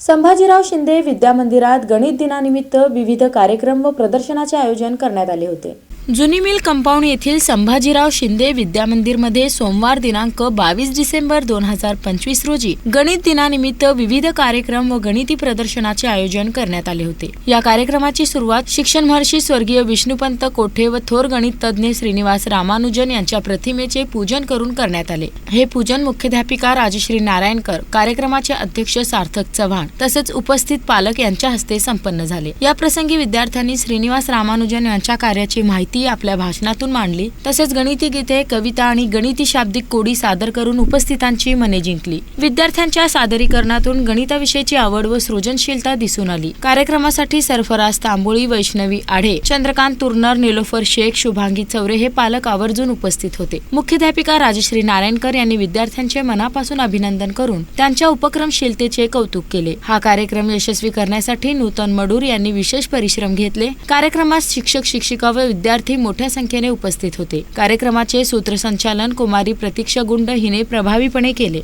संभाजीराव शिंदे विद्यामंदिरात गणित दिनानिमित्त विविध कार्यक्रम व प्रदर्शनाचे आयोजन करण्यात आले होते। जुनी मिल कंपाऊंड येथील संभाजीराव शिंदे विद्यामंदिरमध्ये सोमवार दिनांक 22 डिसेंबर 2025 रोजी गणित दिनानिमित्त विविध कार्यक्रम व गणिती प्रदर्शनाचे आयोजन करण्यात आले होते। या कार्यक्रमाची सुरुवात शिक्षण महर्षी स्वर्गीय विष्णुपंत कोठे व थोर गणित तज्ञ श्रीनिवास रामानुजन यांच्या प्रतिमेचे पूजन करून करण्यात आले। हे पूजन मुख्याध्यापिका राजश्री नारायणकर, कार्यक्रमाचे अध्यक्ष सार्थक चव्हाण तसेच उपस्थित पालक यांच्या हस्ते संपन्न झाले। या प्रसंगी विद्यार्थ्यांनी श्रीनिवास रामानुजन यांच्या कार्याची माहिती आपल्या भाषणातून मांडली। तसेच गणिती गीते, कविता आणि गणिती शाब्दिक कोडी सादर करून उपस्थितांची मने जिंकली। विद्यार्थ्यांच्या सादरीकरणातून गणिताविषयीची आवड व सृजनशीलता दिसून आली। कार्यक्रमासाठी सरफराज तांबोळी, वैष्णवी आढे, चंद्रकांत तुर्नर, निलोफर शेख, शुभांगी चौरे हे पालक आवर्जून उपस्थित होते। मुख्याध्यापिका राजश्री नारायणकर यांनी विद्यार्थ्यांचे मनापासून अभिनंदन करून त्यांच्या उपक्रमशीलतेचे कौतुक केले। हा कार्यक्रम यशस्वी करण्यासाठी नूतन मडूर यांनी विशेष परिश्रम घेतले। कार्यक्रमात शिक्षक, शिक्षिका व विद्यार्थी मोठ्या संख्येने उपस्थित होते। कार्यक्रमाचे सूत्रसंचालन कुमारी प्रतीक्षा गुंड हिने प्रभावीपणे केले।